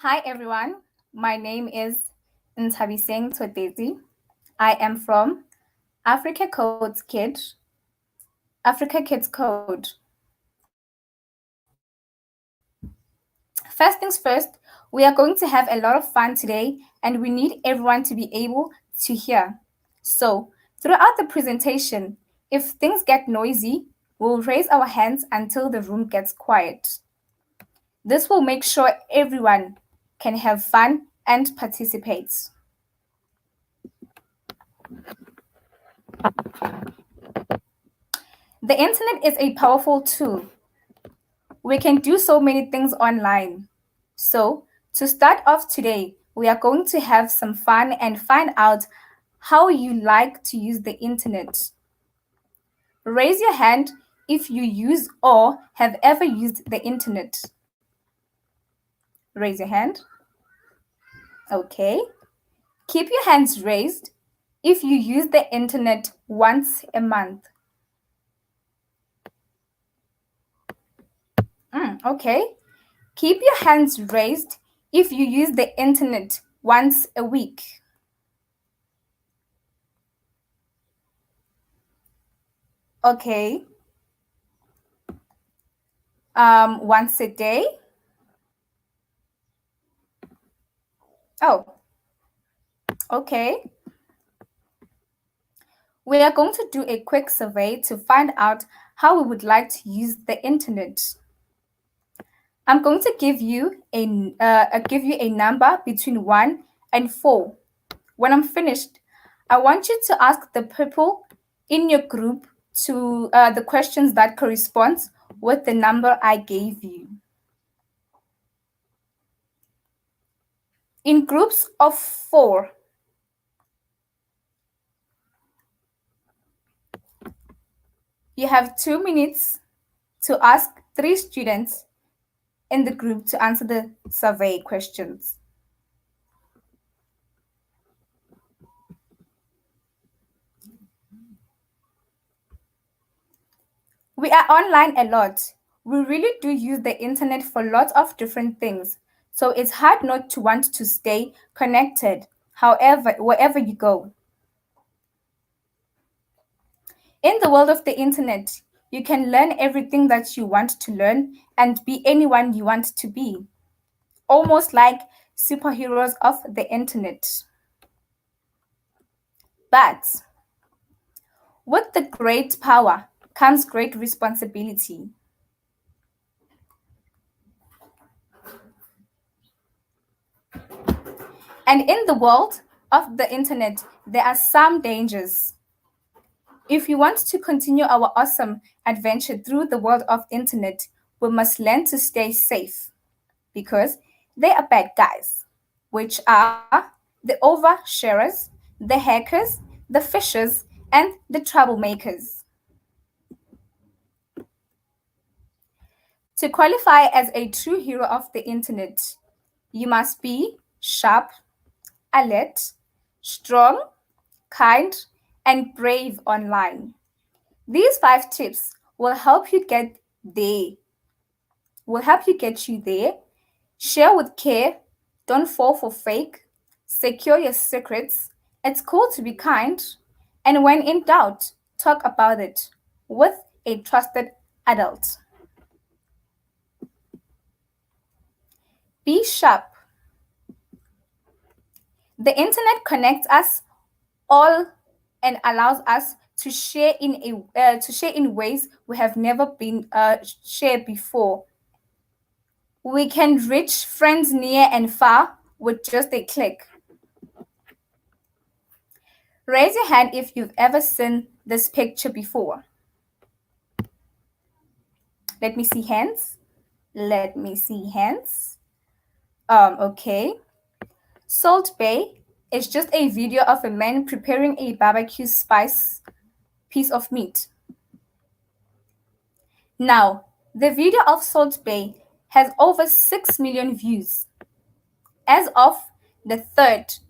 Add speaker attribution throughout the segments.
Speaker 1: Hi everyone, my name is Nthabiseng. I am from Africa Kids Code. First things first, we are going to have a lot of fun today and we need everyone to be able to hear. So, throughout the presentation, if things get noisy, we'll raise our hands until the room gets quiet. This will make sure everyone can have fun and participate. The internet is a powerful tool. We can do so many things online. So, to start off today, we are going to have some fun and find out how you like to use the internet. Raise your hand if you use or have ever used the internet. Raise your hand. Okay. Keep your hands raised if you use the internet once a month. Okay. Keep your hands raised if you use the internet once a week. Okay. Once a day. Oh, okay. We are going to do a quick survey to find out how we would like to use the internet. I'm going to give you a number between 1 and 4. When I'm finished, I want you to ask the people in your group to the questions that corresponds with the number I gave you. In groups of 4, you have 2 minutes to ask 3 students in the group to answer the survey questions. We are online a lot. We really do use the internet for lots of different things. So it's hard not to want to stay connected, however, wherever you go. In the world of the internet, you can learn everything that you want to learn and be anyone you want to be. Almost like superheroes of the internet. But with the great power comes great responsibility. And in the world of the internet, there are some dangers. If we want to continue our awesome adventure through the world of internet, we must learn to stay safe because they are bad guys, which are the oversharers, the hackers, the fishers, and the troublemakers. To qualify as a true hero of the internet, you must be sharp, alert, strong, kind, and brave online. These 5 tips will help you get you there. Share with care, don't fall for fake, secure your secrets. It's cool to be kind, and when in doubt, talk about it with a trusted adult. Be sharp. The internet connects us all and allows us to share in ways we have never been shared before. We can reach friends near and far with just a click. Raise your hand if you've ever seen this picture before. Let me see hands. Let me see hands. Okay. Salt Bay is just a video of a man preparing a barbecue spice piece of meat. Now, the video of Salt Bay has over 6 million views as of the 3rd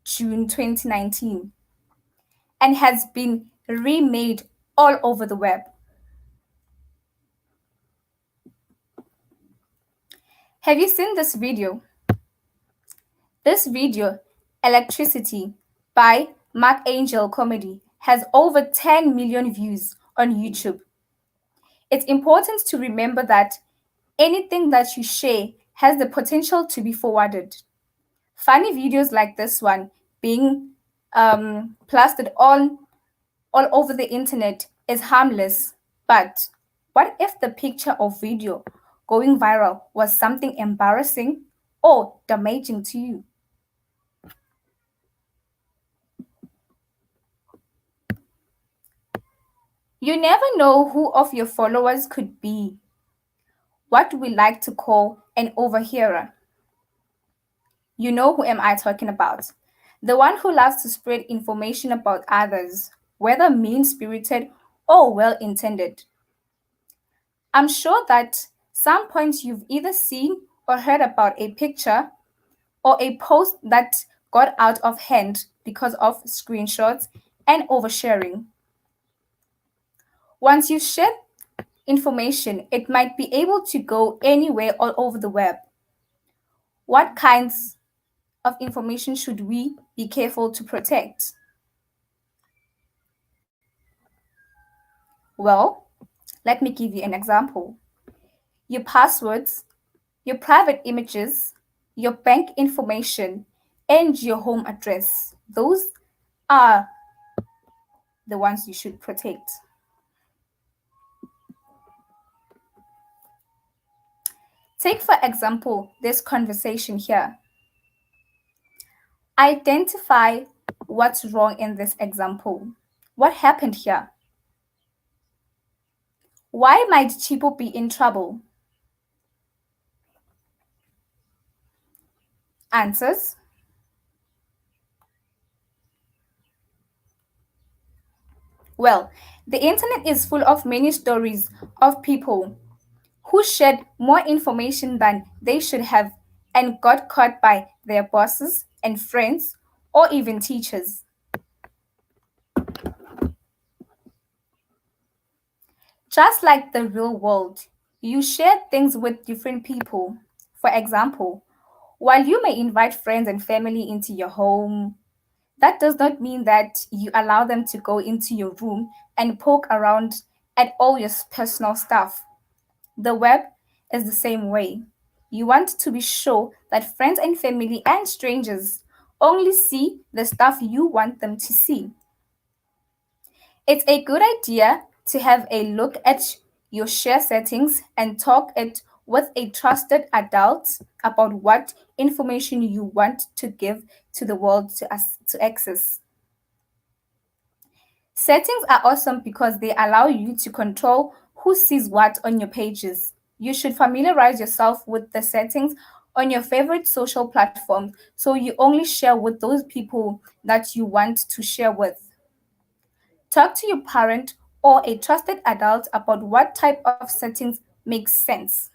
Speaker 1: June 2019 and has been remade all over the web. Have you seen this video? This video, Electricity by Mark Angel Comedy, has over 10 million views on YouTube. It's important to remember that anything that you share has the potential to be forwarded. Funny videos like this one being plastered all over the internet is harmless. But what if the picture or video going viral was something embarrassing or damaging to you? You never know who of your followers could be what we like to call an overhearer. You know who am I talking about? The one who loves to spread information about others, whether mean-spirited or well-intended. I'm sure that some point you've either seen or heard about a picture or a post that got out of hand because of screenshots and oversharing. Once you share information, it might be able to go anywhere all over the web. What kinds of information should we be careful to protect? Well, let me give you an example. Your passwords, your private images, your bank information, and your home address. Those are the ones you should protect. Take, for example, this conversation here. Identify what's wrong in this example. What happened here? Why might Chipo be in trouble? Answers. Well, the internet is full of many stories of people who shared more information than they should have and got caught by their bosses and friends or even teachers. Just like the real world, you share things with different people. For example, while you may invite friends and family into your home, that does not mean that you allow them to go into your room and poke around at all your personal stuff. The web is the same way. You want to be sure that friends and family and strangers only see the stuff you want them to see. It's a good idea to have a look at your share settings and talk it with a trusted adult about what information you want to give to the world to access. Settings are awesome because they allow you to control who sees what on your pages. You should familiarize yourself with the settings on your favorite social platforms so you only share with those people that you want to share with. Talk to your parent or a trusted adult about what type of settings makes sense.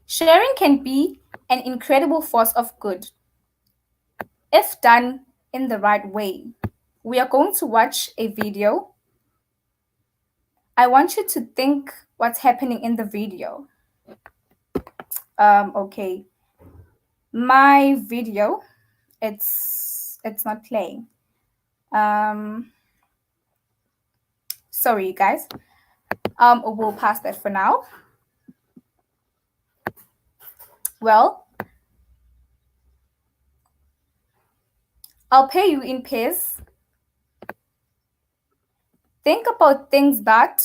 Speaker 1: Sharing can be an incredible force of good if done in the right way. We are going to watch a video. I want you to think what's happening in the video. Okay. My video, it's not playing. Sorry, guys. We'll pass that for now. Well, I'll pay you in pairs. Think about things that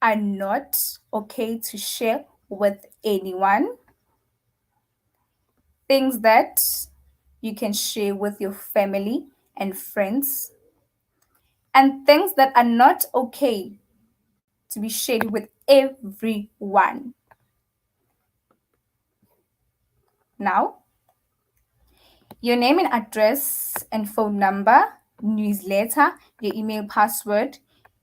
Speaker 1: are not okay to share with anyone. Things that you can share with your family and friends. And things that are not okay to be shared with everyone. Now, your name and address and phone number, newsletter, your email password,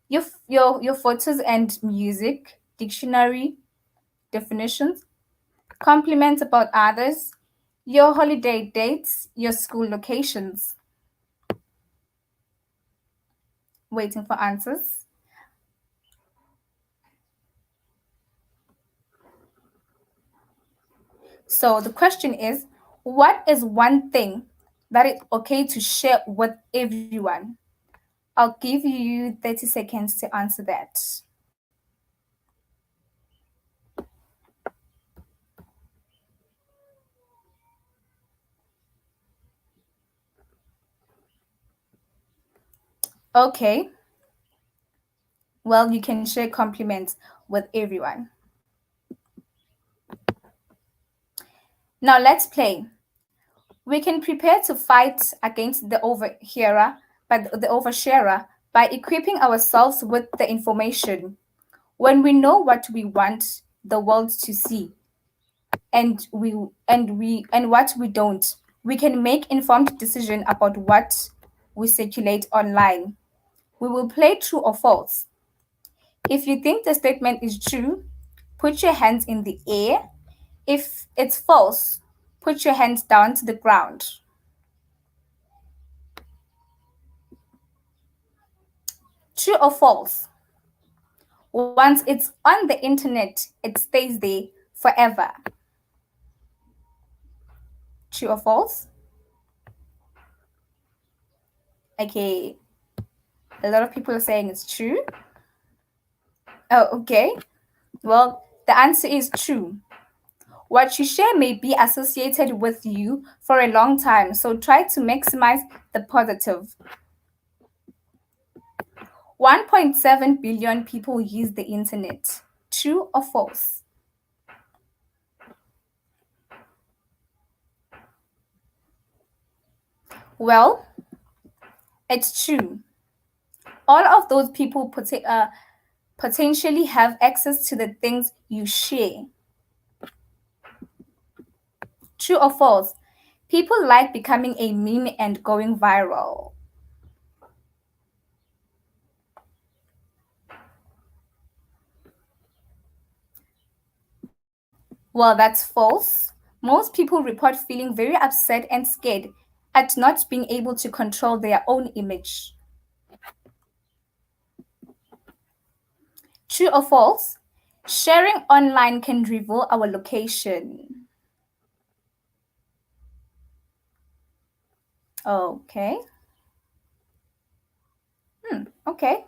Speaker 1: your photos and music, dictionary, definitions, compliments about others, your holiday dates, your school locations. Waiting for answers. So the question is, what is one thing that is okay to share with everyone? I'll give you 30 seconds to answer that. Okay, well, you can share compliments with everyone. Now let's play. We can prepare to fight against the oversharer by equipping ourselves with the information. When we know what we want the world to see and what we don't, we can make informed decision about what we circulate online. We will play true or false. If you think the statement is true, put your hands in the air. If it's false, put your hands down to the ground. True or false? Once it's on the internet, it stays there forever. True or false? Okay, a lot of people are saying it's true. Oh, okay. Well, the answer is true. What you share may be associated with you for a long time, so try to maximize the positive. 1.7 billion people use the internet. True or false? Well, it's true. All of those people potentially have access to the things you share. True or false? People like becoming a meme and going viral. Well, that's false. Most people report feeling very upset and scared at not being able to control their own image. True or false? Sharing online can reveal our location. Okay. Okay.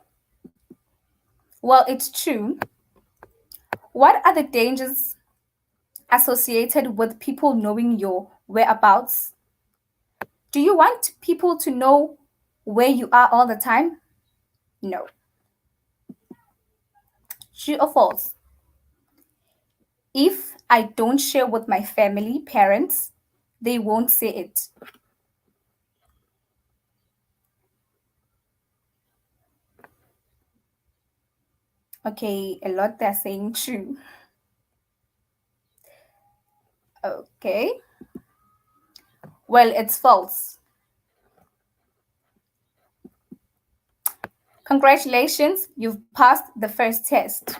Speaker 1: Well, it's true. What are the dangers associated with people knowing your whereabouts? Do you want people to know where you are all the time? No. True or false? If I don't share with my family, parents, they won't say it. Okay, a lot they're saying true. Okay. Well, it's false. Congratulations, you've passed the first test.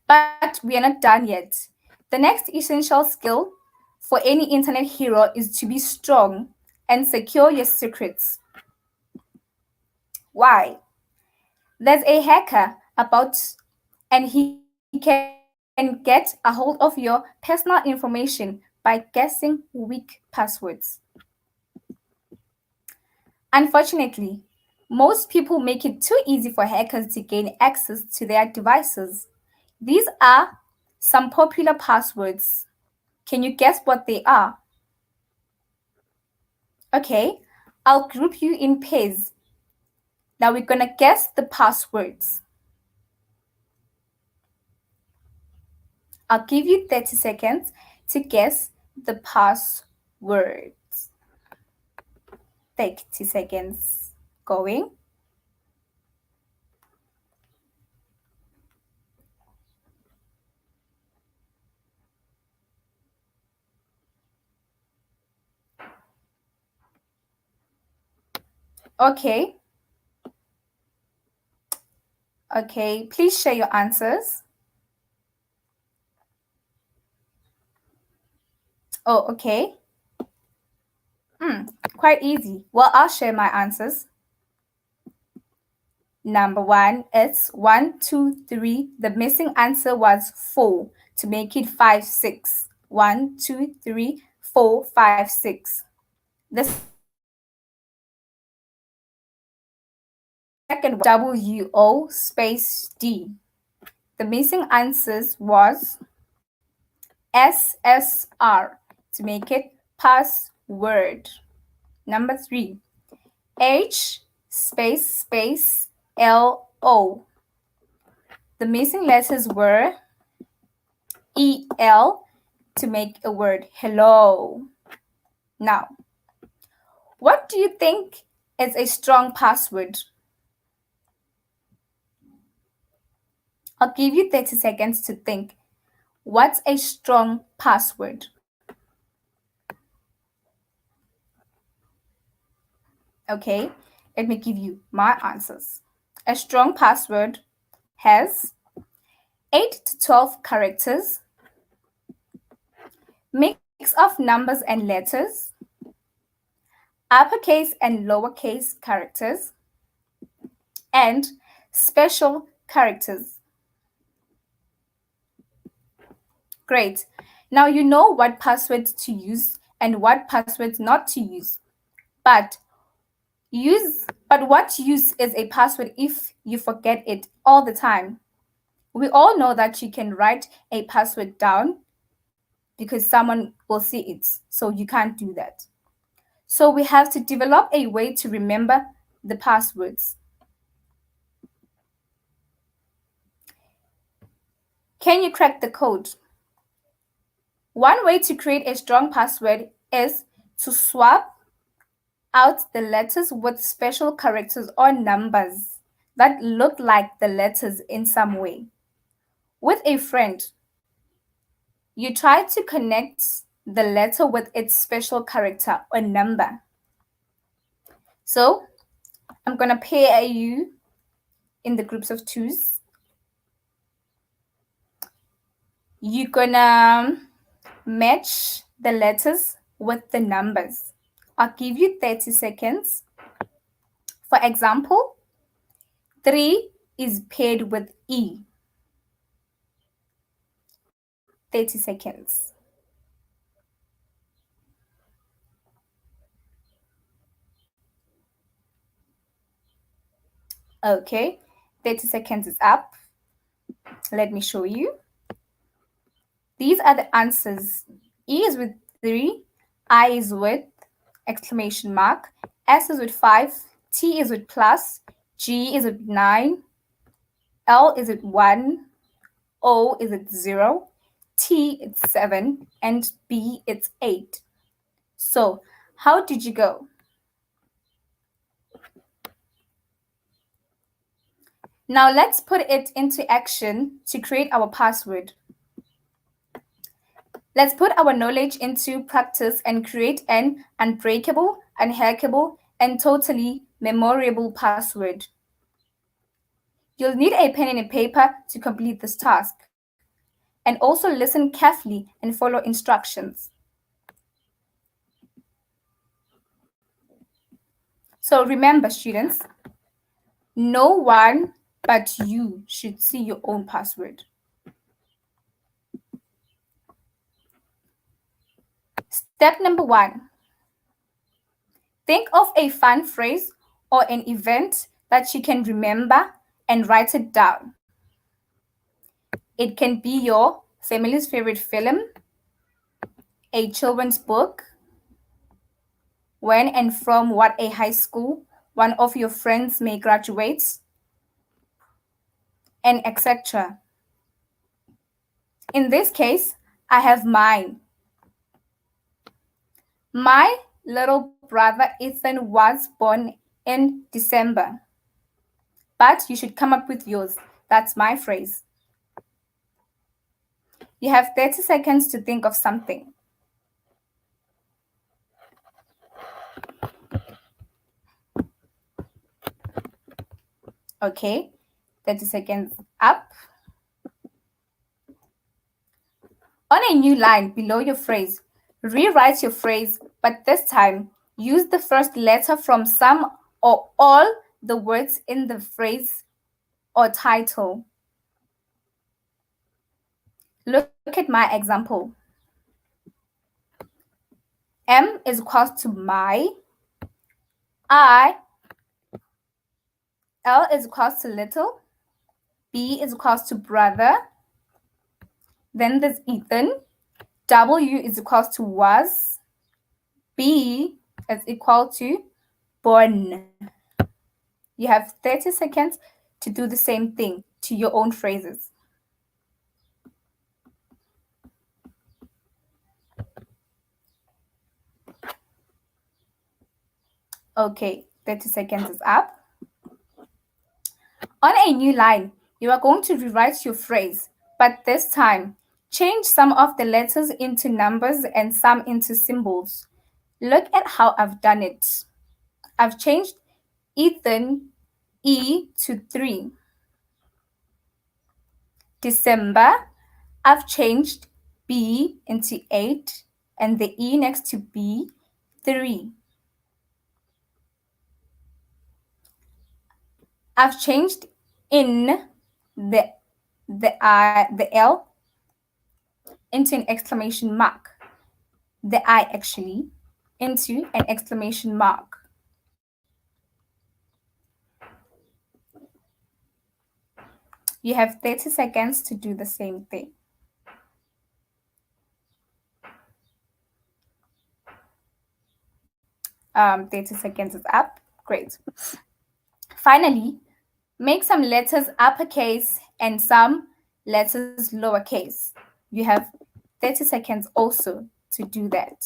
Speaker 1: But we are not done yet. The next essential skill for any internet hero is to be strong and secure your secrets. Why? There's a hacker about and he can get a hold of your personal information by guessing weak passwords. Unfortunately, most people make it too easy for hackers to gain access to their devices. These are some popular passwords. Can you guess what they are? Okay, I'll group you in pairs. Now we're gonna guess the passwords. I'll give you 30 seconds to guess the passwords. 30 seconds going. Okay. Okay, please share your answers. Oh, okay. Quite easy. Well, I'll share my answers. Number one, it's 1, 2, 3. The missing answer was 4 to make it 5, 6. 1, 2, 3, 4, 5, 6. The second WO space D. The missing answers was SSR to make it password. Number 3, H space LO. The missing letters were EL to make a word hello. Now, what do you think is a strong password? I'll give you 30 seconds to think. What's a strong password? Okay, let me give you my answers. A strong password has 8 to 12 characters, mix of numbers and letters, uppercase and lowercase characters, and special characters. Great. Now you know what passwords to use and what passwords not to use. But what use is a password if you forget it all the time? We all know that you can write a password down because someone will see it, so you can't do that. So we have to develop a way to remember the passwords. Can you crack the code? One way to create a strong password is to swap out the letters with special characters or numbers that look like the letters in some way. With a friend, you try to connect the letter with its special character or number. So I'm going to pair you in the groups of twos. You're going to match the letters with the numbers. I'll give you 30 seconds. For example, 3 is paired with E. 30 seconds. Okay, 30 seconds is up. Let me show you. These are the answers. E is with 3, I is with exclamation mark, S is with 5, T is with plus, G is with 9, L is with 1, O is with 0, T is 7, and B is 8. So, how did you go? Now let's put it into action to create our password. Let's put our knowledge into practice and create an unbreakable, unhackable, and totally memorable password. You'll need a pen and a paper to complete this task. And also listen carefully and follow instructions. So remember, students, no one but you should see your own password. Step number 1. Think of a fun phrase or an event that you can remember and write it down. It can be your family's favorite film, a children's book, when and from what a high school one of your friends may graduate, and etc. In this case, I have mine. My little brother Ethan was born in December. But you should come up with yours. That's my phrase. You have 30 seconds to think of something. Okay, 30 seconds up. On a new line below your phrase, rewrite your phrase, but this time use the first letter from some or all the words in the phrase or title. Look at my example. M is equals to my, I, L is equals to little, B is equals to brother, then there's Ethan, W is equals to was, B is equal to born. You have 30 seconds to do the same thing to your own phrases. Okay, 30 seconds is up. On a new line, you are going to rewrite your phrase, but this time, change some of the letters into numbers and some into symbols. Look at how I've done it. I've changed Ethan, E to 3. December, I've changed B into 8 and the E next to B, 3. I've changed in the L into an exclamation mark. The I actually into an exclamation mark. You have 30 seconds to do the same thing. Um, 30 seconds is up. Great. Finally, make some letters uppercase and some letters lowercase. You have 30 seconds also to do that.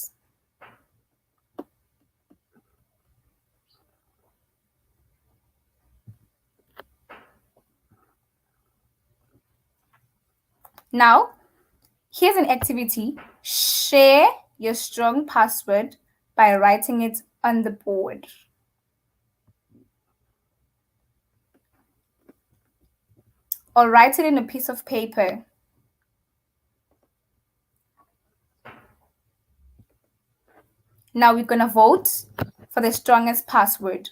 Speaker 1: Now, here's an activity. Share your strong password by writing it on the board. Or write it in a piece of paper. Now we're going to vote for the strongest password.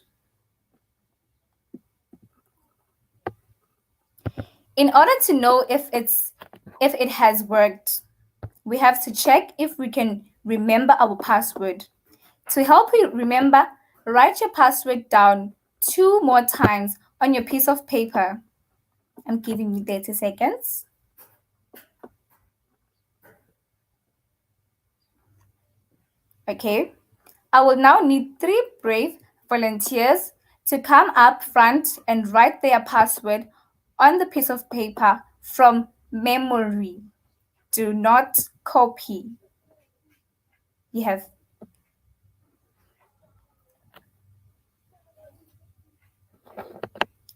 Speaker 1: In order to know if it has worked, we have to check if we can remember our password. To help you remember, write your password down 2 more times on your piece of paper. I'm giving you 30 seconds. Okay, I will now need 3 brave volunteers to come up front and write their password on the piece of paper from memory. Do not copy. You have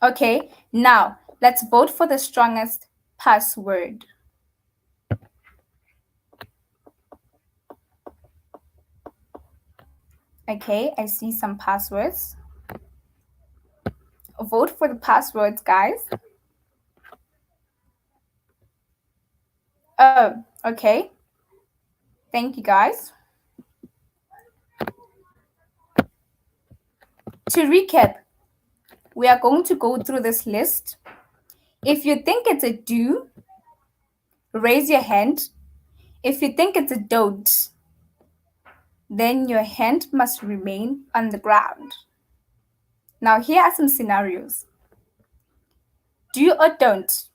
Speaker 1: Okay, now let's vote for the strongest password. Okay, I see some passwords. Vote for the passwords, guys. Oh, okay. Thank you, guys. To recap, we are going to go through this list. If you think it's a do, raise your hand. If you think it's a don't, then your hand must remain on the ground. Now, here are some scenarios. Do or don't.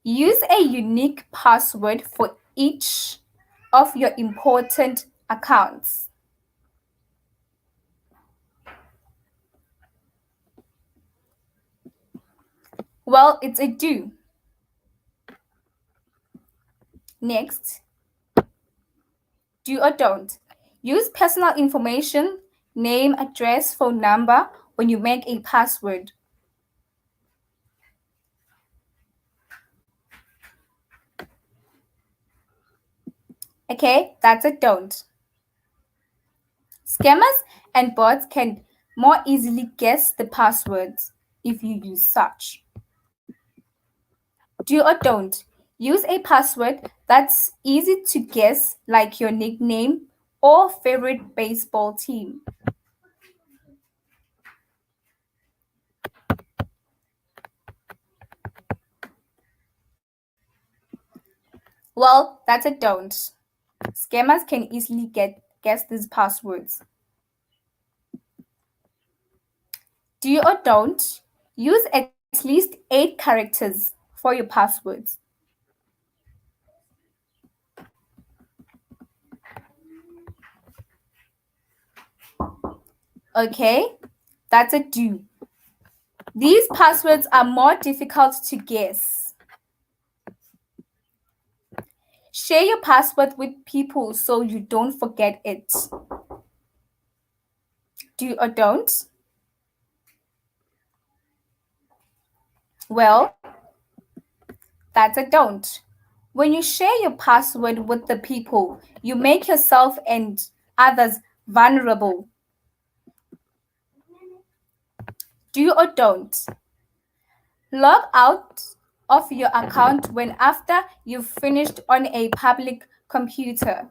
Speaker 1: Use a unique password for each of your important accounts. Well, it's a do. Next, do or don't. Use personal information, name, address, phone number when you make a password. Okay, that's a don't. Scammers and bots can more easily guess the passwords if you use such. Do or don't. Use a password that's easy to guess, like your nickname or favorite baseball team. Well, that's a don't. Scammers can easily guess these passwords. Do you or don't use at least 8 characters for your passwords? Okay, that's a do. These passwords are more difficult to guess. Share your password with people so you don't forget it. Do or don't? Well, that's a don't. When you share your password with the people, you make yourself and others vulnerable. Do or don't? Log out of your account when after you've finished on a public computer.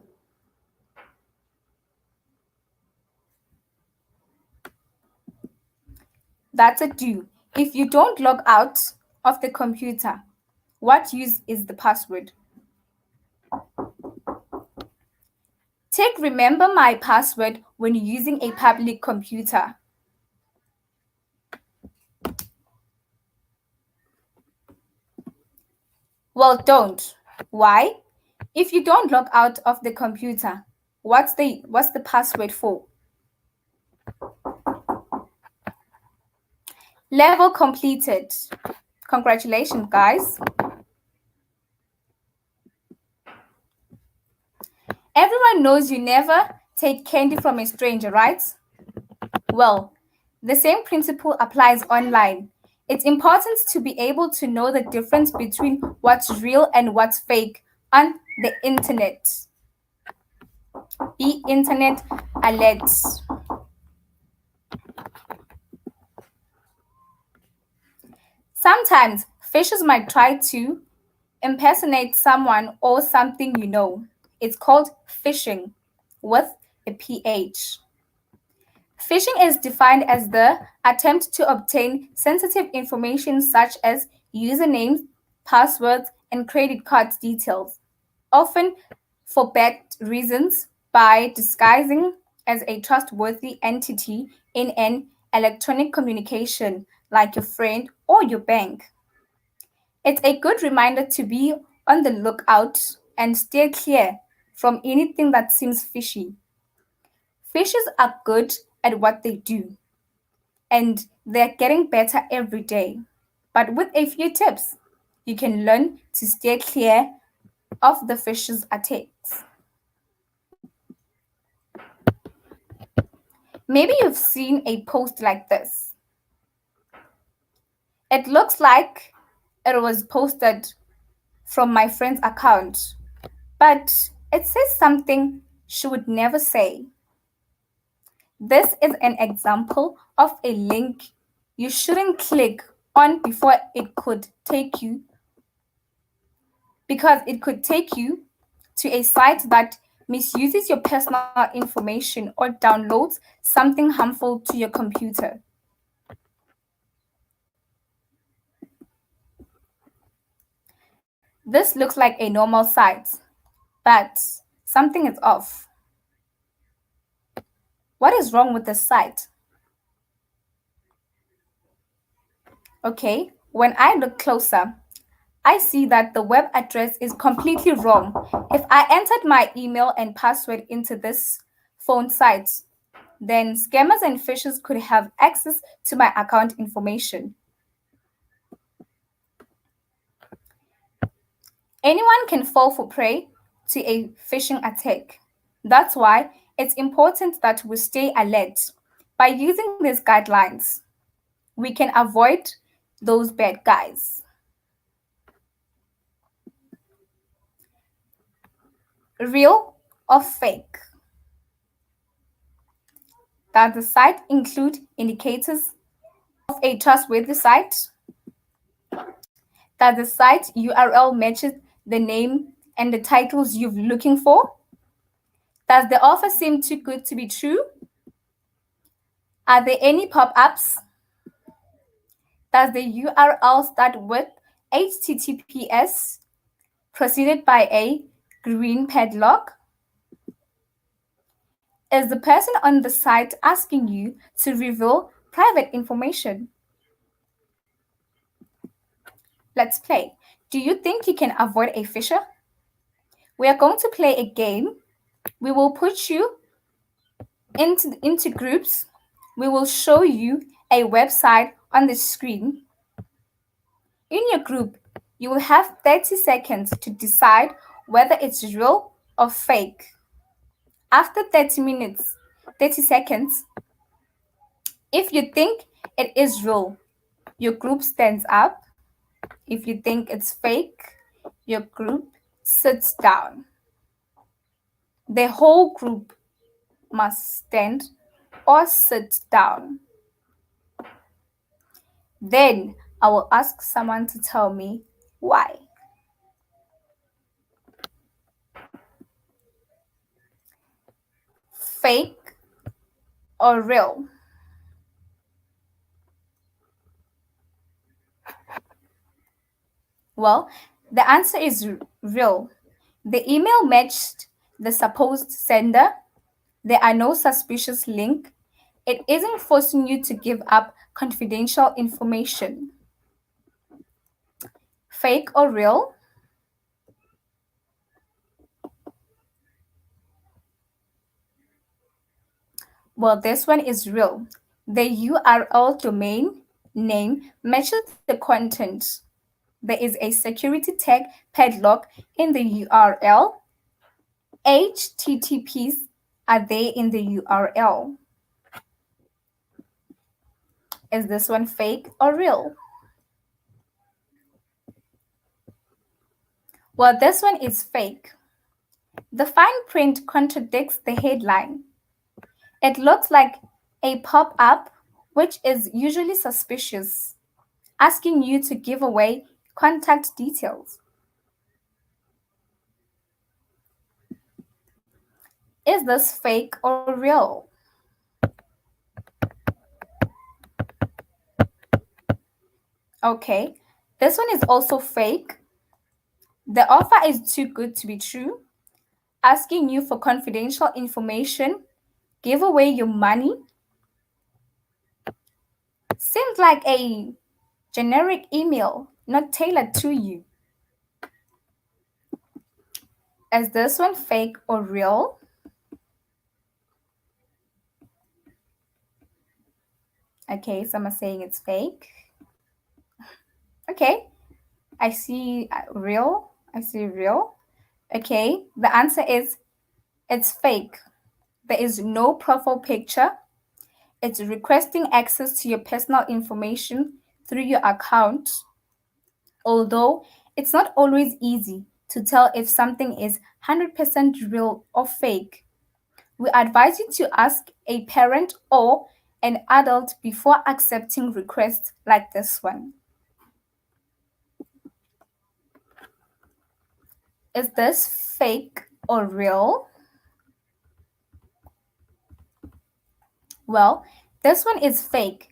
Speaker 1: That's a do. If you don't log out of the computer, what use is the password? Take remember my password when using a public computer. Well, don't. Why? If you don't log out of the computer, what's the password for? Level completed. Congratulations, guys. Everyone knows you never take candy from a stranger, right? Well, the same principle applies online. It's important to be able to know the difference between what's real and what's fake on the internet. Be internet alert. Sometimes phishers might try to impersonate someone or something you know. It's called phishing with a PH. Phishing is defined as the attempt to obtain sensitive information such as usernames, passwords, and credit card details, often for bad reasons, by disguising as a trustworthy entity in an electronic communication like your friend or your bank. It's a good reminder to be on the lookout and steer clear from anything that seems fishy. Fishers are good at what they do, and they're getting better every day. But with a few tips, you can learn to steer clear of the fishers' attacks. Maybe you've seen a post like this. It looks like it was posted from my friend's account, but it says something she would never say. This is an example of a link you shouldn't click on because it could take you to a site that misuses your personal information or downloads something harmful to your computer. This looks like a normal site, but something is off. What is wrong with the site? Okay, when I look closer, I see that the web address is completely wrong. If I entered my email and password into this phone site, then scammers and phishers could have access to my account information. Anyone can fall for prey to a phishing attack. That's why it's important that we stay alert. By using these guidelines, we can avoid those bad guys. Real or fake? Does the site include indicators of a trustworthy site? Does the site URL matches the name and the titles you're looking for? Does the offer seem too good to be true? Are there any pop-ups? Does the URL start with HTTPS? preceded by a green padlock? Is the person on the site asking you to reveal private information? Let's play. Do you think you can avoid a fisher? We are going to play a game. We will put you into groups. We will show you a website on the screen. In your group, you will have 30 seconds to decide whether it's real or fake. After 30 seconds, if you think it is real, your group stands up. If you think it's fake, your group sits down. The whole group must stand or sit down. Then I will ask someone to tell me why. Fake or real? Well, the answer is real. The email matched the supposed sender. There are no suspicious links. It isn't forcing you to give up confidential information. Fake or real? Well, this one is real. The URL domain name matches the content. There is a security tag padlock in the URL. HTTPs are there in the URL. Is this one fake or real? Well, this one is fake. The fine print contradicts the headline. It looks like a pop-up, which is usually suspicious, asking you to give away contact details. Is this fake or real? Okay, this one is also fake. The offer is too good to be true, asking you for confidential information, give away your money. Seems like a generic email, not tailored to you. Is this one fake or real? Okay, some are saying it's fake. Okay, I see real. I see real. Okay, the answer is it's fake. There is no profile picture. It's requesting access to your personal information through your account. Although it's not always easy to tell if something is 100% real or fake, we advise you to ask a parent or an adult before accepting requests like this one. Is this fake or real? Well, this one is fake.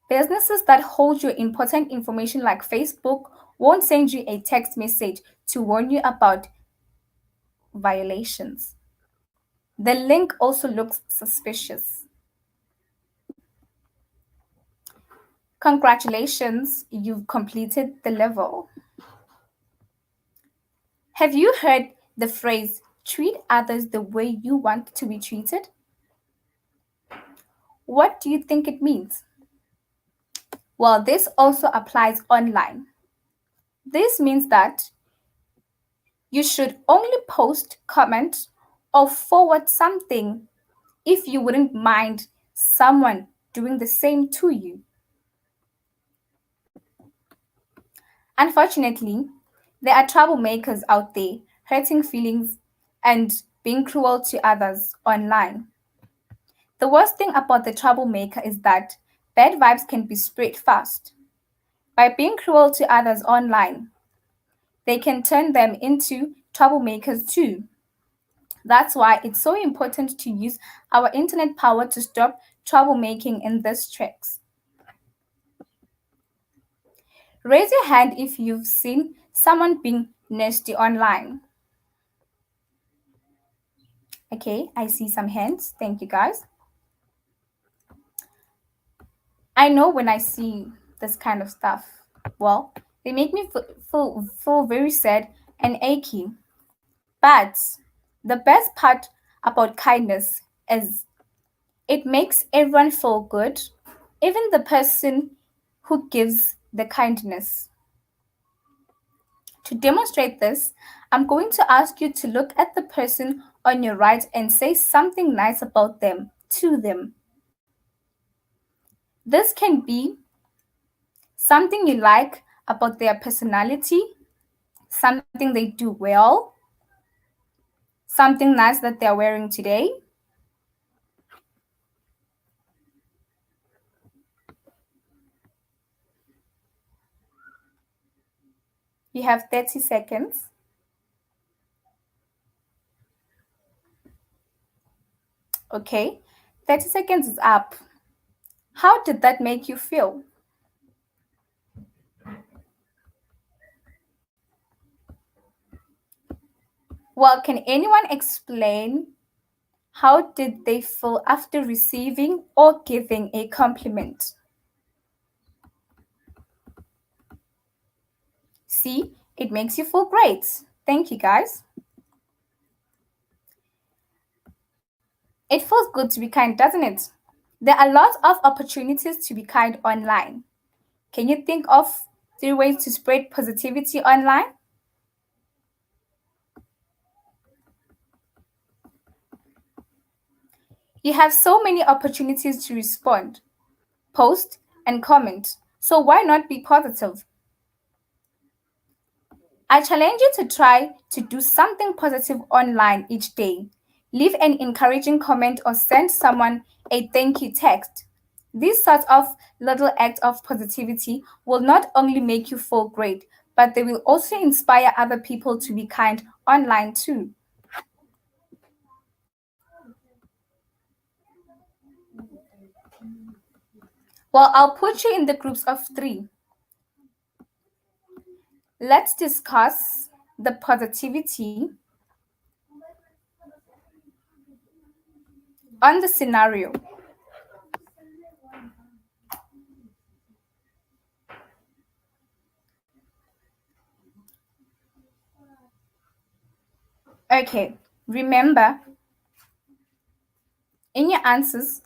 Speaker 1: Businesses that hold your important information like Facebook won't send you a text message to warn you about violations. The link also looks suspicious. Congratulations, you've completed the level. Have you heard the phrase, treat others the way you want to be treated? What do you think it means? Well, this also applies online. This means that you should only post, comment, or forward something if you wouldn't mind someone doing the same to you. Unfortunately, there are troublemakers out there hurting feelings and being cruel to others online. The worst thing about the troublemaker is that bad vibes can be spread fast. By being cruel to others online, they can turn them into troublemakers too. That's why it's so important to use our internet power to stop troublemaking in these tracks. Raise your hand if you've seen someone being nasty online? Okay, I see some hands. Thank you, guys. I know when I see this kind of stuff, well, they make me feel very sad and achy. But the best part about kindness is it makes everyone feel good, even the person who gives the kindness. To demonstrate this, I'm going to ask you to look at the person on your right and say something nice about them to them. This can be something you like about their personality, something they do well, something nice that they're wearing today. You have 30 seconds. Okay, 30 seconds is up. How did that make you feel? Well, can anyone explain how did they feel after receiving or giving a compliment? See, it makes you feel great. Thank you, guys. It feels good to be kind, doesn't it? There are lots of opportunities to be kind online. Can you think of 3 ways to spread positivity online? You have so many opportunities to respond, post, and comment. So why not be positive? I challenge you to try to do something positive online each day. Leave an encouraging comment or send someone a thank you text. These sorts of little acts of positivity will not only make you feel great, but they will also inspire other people to be kind online too. Well, I'll put you in the groups of 3. Let's discuss the positivity on the scenario. Okay, remember, in your answers,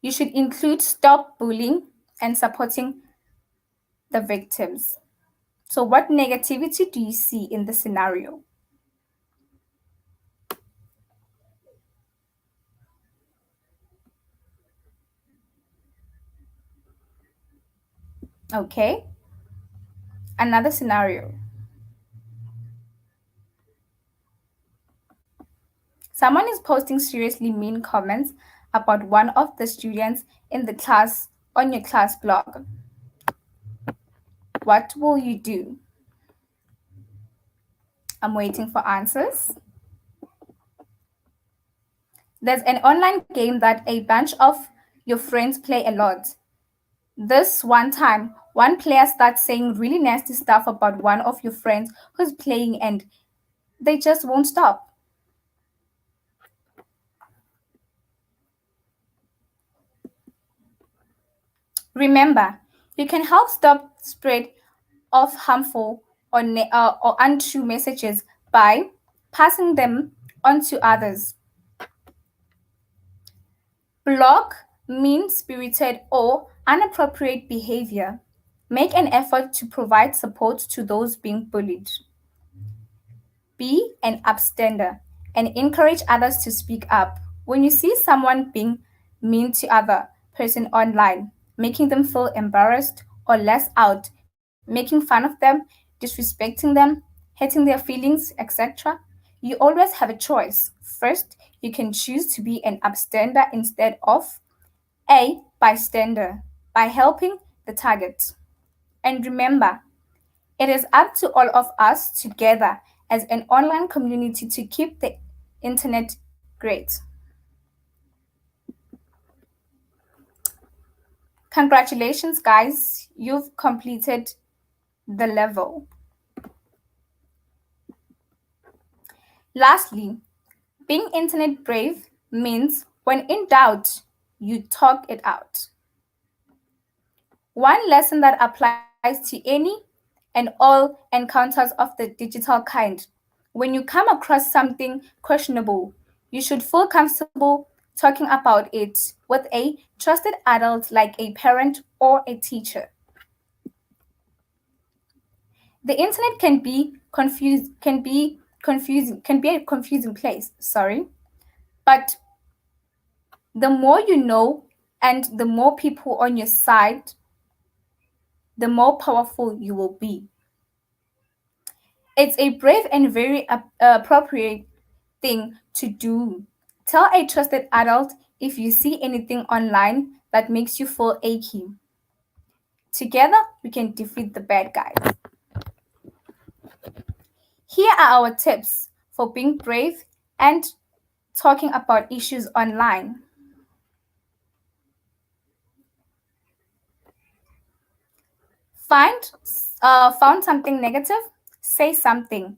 Speaker 1: you should include stop bullying and supporting the victims. So, what negativity do you see in the scenario? Okay, another scenario. Someone is posting seriously mean comments about one of the students in the class on your class blog. What will you do? I'm waiting for answers. There's an online game that a bunch of your friends play a lot. This one time, one player starts saying really nasty stuff about one of your friends who's playing and they just won't stop. Remember, you can help stop spread of harmful or untrue messages by passing them on to others. Block mean-spirited or inappropriate behavior. Make an effort to provide support to those being bullied. Be an upstander and encourage others to speak up. When you see someone being mean to other person online, making them feel embarrassed or less out, making fun of them, disrespecting them, hurting their feelings, etc., you always have a choice. First, you can choose to be an upstander instead of a bystander by helping the target. And remember, it is up to all of us together as an online community to keep the internet great. Congratulations, guys, you've completed the level. Lastly, being internet brave means when in doubt, you talk it out. One lesson that applies to any and all encounters of the digital kind. When you come across something questionable, you should feel comfortable talking about it with a trusted adult like a parent or a teacher. The internet can be a confusing place, sorry, but the more you know and the more people on your side, the more powerful you will be. It's a brave and very appropriate thing to do. Tell a trusted adult if you see anything online that makes you feel achy. Together, we can defeat the bad guys. Here are our tips for being brave and talking about issues online. Find found something negative, say something.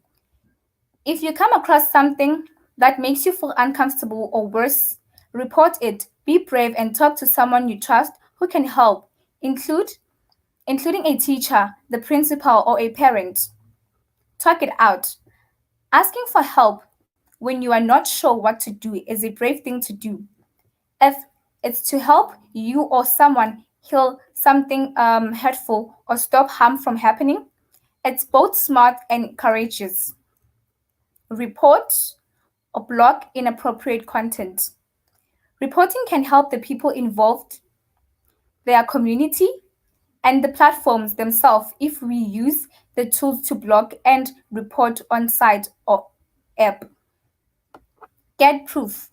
Speaker 1: If you come across something that makes you feel uncomfortable or worse, report it. Be brave and talk to someone you trust who can help. Include including a teacher, the principal, or a parent. Talk it out. Asking for help when you are not sure what to do is a brave thing to do. If it's to help you or someone heal something hurtful or stop harm from happening, it's both smart and courageous. Report or block inappropriate content. Reporting can help the people involved, their community, and the platforms themselves if we use the tools to block and report on site or app. Get proof.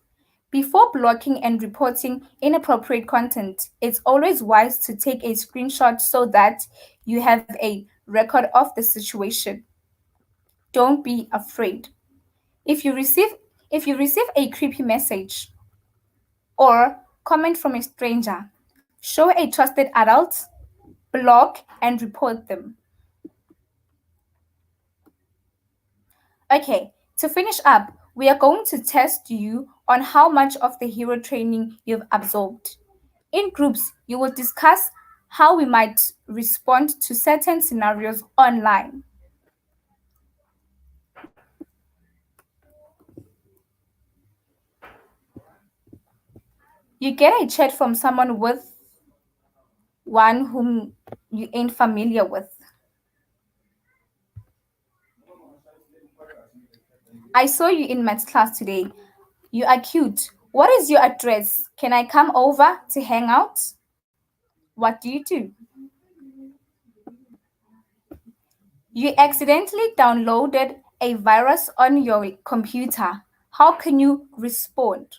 Speaker 1: Before blocking and reporting inappropriate content, it's always wise to take a screenshot so that you have a record of the situation. Don't be afraid. If you receive if you receive a creepy message or comment from a stranger, show a trusted adult, block and report them. Okay, to finish up, we are going to test you on how much of the hero training you've absorbed. In groups, you will discuss how we might respond to certain scenarios online. You get a chat from someone with one whom you ain't familiar with. I saw you in maths class today. You are cute. What is your address? Can I come over to hang out? What do you do? You accidentally downloaded a virus on your computer. How can you respond?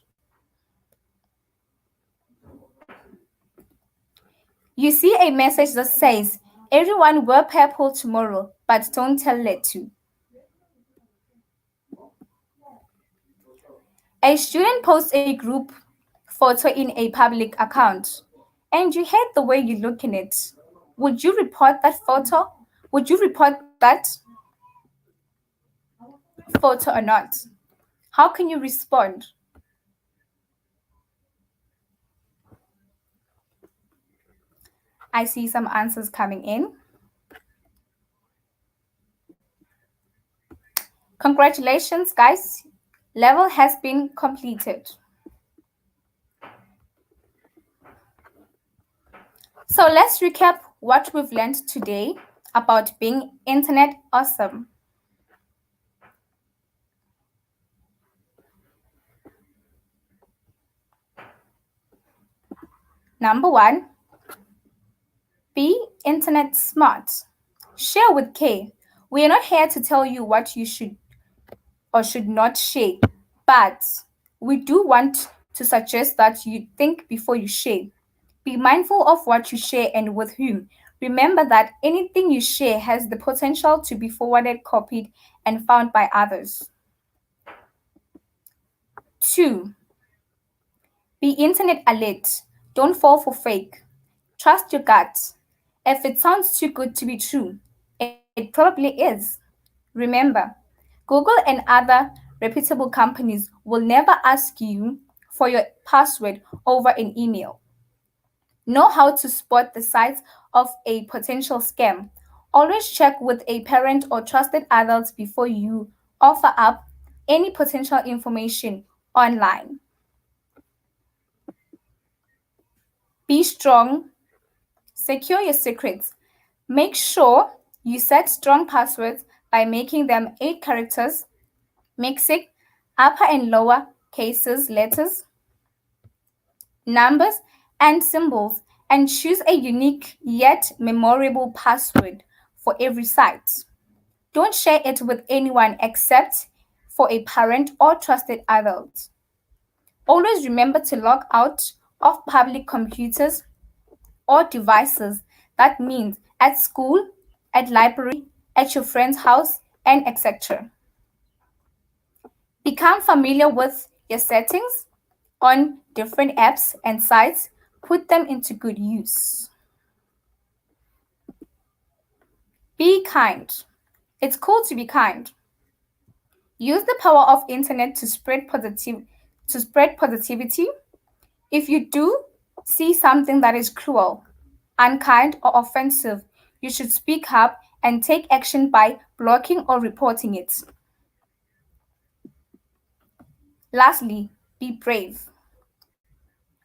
Speaker 1: You see a message that says, everyone wear purple tomorrow, but don't tell Letu. A student posts a group photo in a public account, and you hate the way you look in it. Would you report that photo? Would you report that photo or not? How can you respond? I see some answers coming in. Congratulations, guys. Level has been completed. So let's recap what we've learned today about being internet awesome. Number one, be internet smart. Share with care. We are not here to tell you what you should or should not share, but we do want to suggest that you think before you share. Be mindful of what you share and with whom. Remember that anything you share has the potential to be forwarded, copied, and found by others. 2. Be internet alert. Don't fall for fake. Trust your gut. If it sounds too good to be true, it probably is. Remember, Google and other reputable companies will never ask you for your password over an email. Know how to spot the signs of a potential scam. Always check with a parent or trusted adult before you offer up any potential information online. Be strong, secure your secrets. Make sure you set strong passwords by making them 8 characters, mixing upper and lower cases letters, numbers, and symbols, and choose a unique yet memorable password for every site. Don't share it with anyone except for a parent or trusted adult. Always remember to log out of public computers or devices. That means at school, at library, at your friend's house, and etc. Become familiar with your settings on different apps and sites. Put them into good use. Be kind. It's cool to be kind. Use the power of internet to spread positivity. If you do see something that is cruel, unkind, or offensive, you should speak up and take action by blocking or reporting it. Lastly, be brave.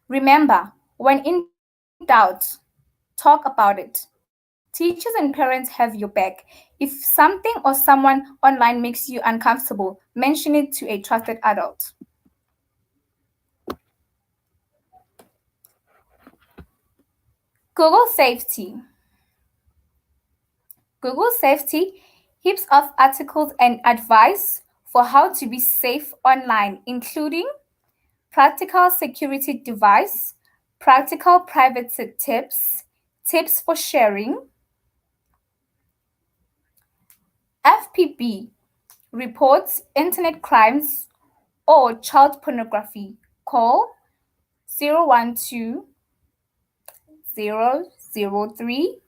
Speaker 1: Remember, when in doubt, talk about it. Teachers and parents have your back. If something or someone online makes you uncomfortable, mention it to a trusted adult. Google Safety. Google Safety heaps of articles and advice for how to be safe online, including practical security device, practical privacy tips, tips for sharing. FPB reports internet crimes or child pornography. Call 012 003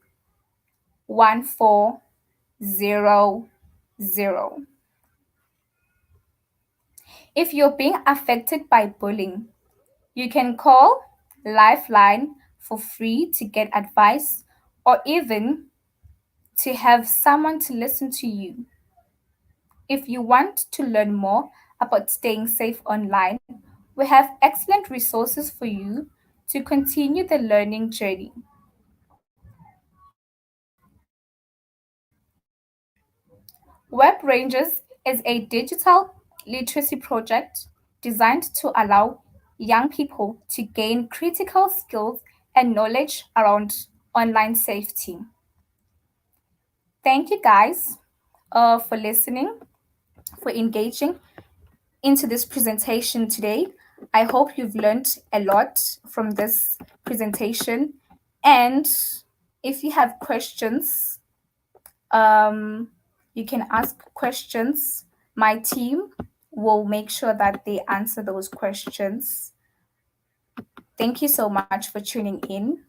Speaker 1: 1400. If you're being affected by bullying, you can call Lifeline for free to get advice or even to have someone to listen to you. If you want to learn more about staying safe online, we have excellent resources for you to continue the learning journey. Web Rangers is a digital literacy project designed to allow young people to gain critical skills and knowledge around online safety. Thank you guys for listening, for engaging into this presentation today. I hope you've learned a lot from this presentation. And if you have questions, you can ask questions. My team will make sure that they answer those questions. Thank you so much for tuning in.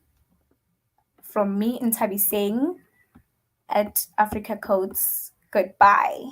Speaker 1: From me, Ntabi saying at Africa Codes, goodbye.